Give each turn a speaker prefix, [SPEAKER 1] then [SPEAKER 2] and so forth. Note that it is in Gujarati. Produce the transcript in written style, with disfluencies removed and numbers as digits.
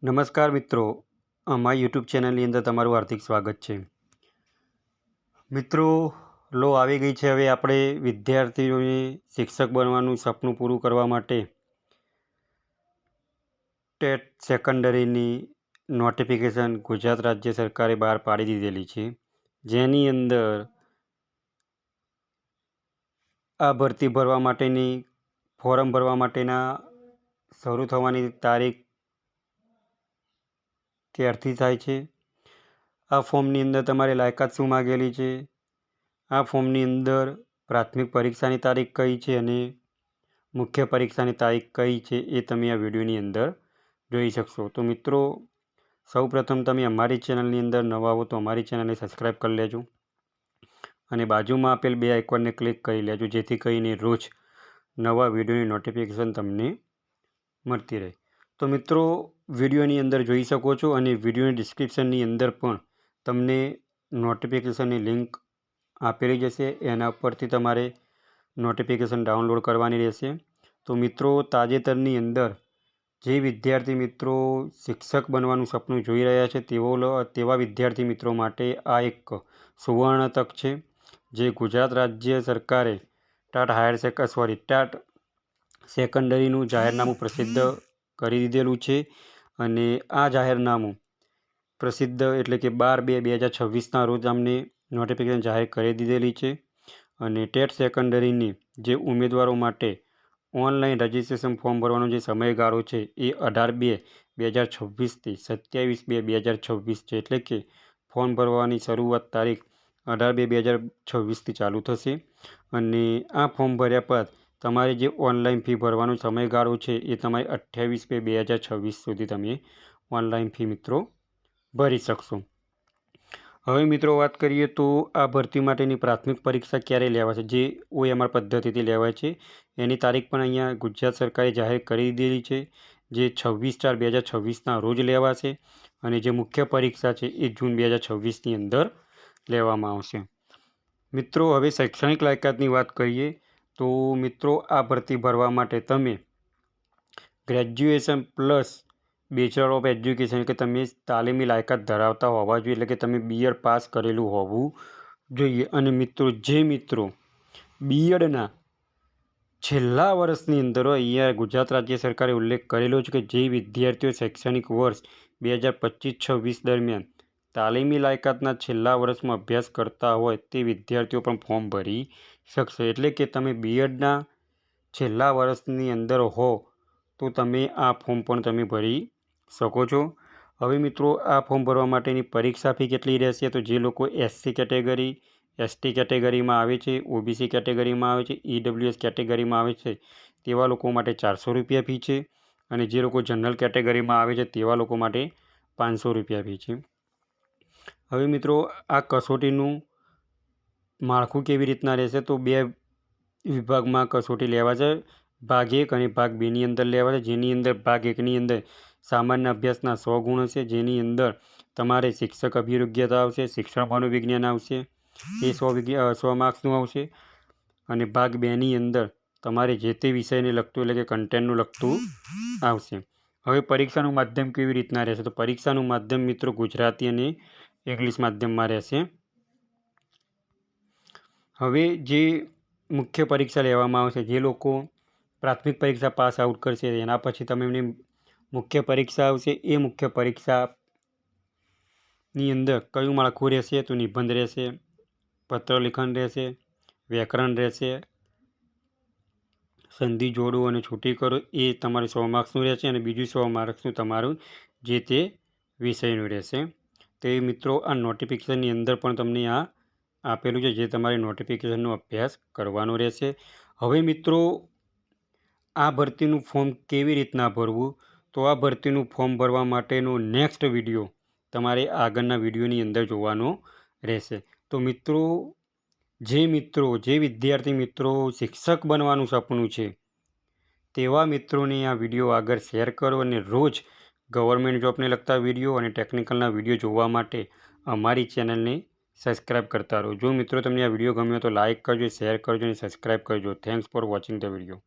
[SPEAKER 1] નમસ્કાર મિત્રો, અમારી યુટ્યુબ ચેનલની અંદર તમારું હાર્દિક સ્વાગત છે. મિત્રો, લો આવી ગઈ છે હવે આપણે વિદ્યાર્થીઓને શિક્ષક બનવાનું સપનું પૂરું કરવા માટે ટેટ સેકન્ડરીની નોટિફિકેશન ગુજરાત રાજ્ય સરકારે બહાર પાડી દીધેલી છે, જેની અંદર આ ભરતી ભરવા માટેની ફોર્મ ભરવા માટેના શરૂ થવાની તારીખ ક્યારથી થાય છે, આ ફોર્મની અંદર તમારે લાયકાત શું માગેલી છે, આ ફોર્મની અંદર પ્રાથમિક પરીક્ષાની તારીખ કઈ છે અને મુખ્ય પરીક્ષાની તારીખ કઈ છે એ તમે આ વિડીયોની અંદર જોઈ શકશો. તો મિત્રો, સૌપ્રથમ તમે અમારી ચેનલની અંદર નવા આવો તો અમારી ચેનલને સબસ્ક્રાઈબ કરી લેજો અને બાજુમાં આપેલ બે આઇકોનને ક્લિક કરી લેજો, જેથી કરીને રોજ નવા વિડીયોની નોટિફિકેશન તમને મળતી રહે. તો મિત્રો, વિડીયોની અંદર જોઈ શકો છો અને વિડીયોની ડિસ્ક્રિપ્શનની અંદર પણ તમને નોટિફિકેશનની લિંક આપેલી જશે, એના પરથી તમારે નોટિફિકેશન ડાઉનલોડ કરવાની રહેશે. તો મિત્રો, તાજેતરની અંદર જે વિદ્યાર્થી મિત્રો શિક્ષક બનવાનું સપનું જોઈ રહ્યા છે તેવા વિદ્યાર્થી મિત્રો માટે આ એક સુવર્ણ તક છે, જે ગુજરાત રાજ્ય સરકારે ટાટ સેકન્ડરીનું જાહેરનામું પ્રસિદ્ધ કરી દીધેલું છે અને આ જાહેરનામું પ્રસિદ્ધ એટલે કે 12/2/2026ના રોજ અમને નોટિફિકેશન જાહેર કરી દીધેલી છે અને ટેટ સેકન્ડરીની જે ઉમેદવારો માટે ઓનલાઈન રજિસ્ટ્રેશન ફોર્મ ભરવાનો જે સમયગાળો છે એ 18/2/2026થી 27/2/2026 છે, એટલે કે ફોર્મ ભરવાની શરૂઆત તારીખ 18/2/2026થી ચાલુ થશે અને આ ફોર્મ ભર્યા બાદ તમારે જે ઓનલાઈન ફી ભરવાનો સમયગાળો છે એ તમારે 28/2/2026 સુધી તમે ઓનલાઈન ફી મિત્રો ભરી શકશો. હવે મિત્રો વાત કરીએ તો આ ભરતી માટેની પ્રાથમિક પરીક્ષા ક્યારે લેવાશે, જે OMR પદ્ધતિથી લેવાય છે, એની તારીખ પણ અહીંયા ગુજરાત સરકારે જાહેર કરી દીધેલી છે, જે 26/4/2026ના રોજ લેવાશે અને જે મુખ્ય પરીક્ષા છે એ જૂન 2026ની અંદર લેવામાં આવશે. મિત્રો, હવે શૈક્ષણિક લાયકાતની વાત કરીએ તો મિત્રો, આ ભરતી ભરવા માટે તમે graduation plus bachelor of education એટલે કે તમે તાલીમી લાયકાત ધરાવતા હોવા જોઈએ, એટલે કે તમે BEd પાસ કરેલું હોવું જોઈએ. અને મિત્રો, જે મિત્રો BEdના છેલ્લા વર્ષની અંદર અહીંયા ગુજરાત રાજ્ય સરકારે ઉલ્લેખ કરેલો છે કે જે વિદ્યાર્થીઓ શૈક્ષણિક વર્ષ 2025-26 દરમિયાન તાલીમી લાયકાતના છેલ્લા વર્ષમાં અભ્યાસ કરતા હોય તે વિદ્યાર્થીઓ પણ ફોર્મ ભરી શકશે, એટલે કે તમે BEdના છેલ્લા વર્ષની અંદર હો તો તમે આ ફોર્મ પણ તમે ભરી શકો છો. હવે મિત્રો, આ ફોર્મ ભરવા માટેની પરીક્ષા ફી કેટલી રહેશે, તો જે લોકો SC કેટેગરી, ST કેટેગરીમાં આવે છે, OBC કેટેગરીમાં આવે છે, EWS કેટેગરીમાં આવે છે તેવા લોકો માટે 400 રૂપિયા ફી છે અને જે લોકો જનરલ કેટેગરીમાં આવે છે તેવા લોકો માટે 500 રૂપિયા ફી છે. હવે મિત્રો, આ કસોટીનું માળખું કેવી રીતના રહેશે, તો બે વિભાગમાં કસોટી લેવાશે, ભાગ 1 અને ભાગ 2ની અંદર લેવાશે. જેની અંદર ભાગ 1ની અંદર સામાન્ય અભ્યાસના 100 ગુણ હશે, જેની અંદર તમારે શિક્ષક અભિયોગ્યતા આવશે, શિક્ષણ મનોવિજ્ઞાન આવશે, એ 100 માર્ક્સનું આવશે અને ભાગ 2ની અંદર તમારે જે તે વિષયને લગતું એટલે કે કન્ટેન્ટનું લગતું આવશે. હવે પરીક્ષાનું માધ્યમ કેવી રીતના રહેશે, તો પરીક્ષાનું માધ્યમ મિત્રો ગુજરાતી અને ઇંગ્લિશ માધ્યમમાં રહેશે. હવે જે મુખ્ય પરીક્ષા લેવામાં આવશે, જે લોકો પ્રાથમિક પરીક્ષા પાસ આઉટ કરશે એના પછી તમે એમની મુખ્ય પરીક્ષા આવશે, એ મુખ્ય પરીક્ષાની અંદર કયું માળખું રહેશે, તો નિબંધ રહેશે, પત્રલેખન રહેશે, વ્યાકરણ રહેશે, સંધિ જોડો અને છૂટી કરો, એ તમારે 100 માર્ક્સનું રહેશે અને બીજું 100 માર્ક્સનું તમારું જે તે વિષયનું રહેશે. તો એ મિત્રો, આ નોટિફિકેશનની અંદર પણ તમને આ આપેલું છે, જે તમારે નોટિફિકેશનનો અભ્યાસ કરવાનો રહેશે. હવે મિત્રો, આ ભરતીનું ફોર્મ કેવી રીતના ભરવું, તો આ ભરતીનું ફોર્મ ભરવા માટેનો નેક્સ્ટ વિડીયો તમારે આગળના વિડીયોની અંદર જોવાનો રહેશે. તો મિત્રો, જે વિદ્યાર્થી મિત્રો શિક્ષક બનવાનું સપનું છે તેવા મિત્રોને આ વિડીયો આગળ શેર કરો અને રોજ ગવર્મેન્ટ જોબને લગતા વિડીયો અને ટેકનિકલના વિડીયો જોવા માટે અમારી ચેનલને સબસ્ક્રાઈબ કરતા રહો. જો મિત્રો તમને આ વિડીયો ગમ્યો તો લાઇક કરજો, શેર કરજો અને સબસ્ક્રાઈબ કરજો. Thanks for watching the video.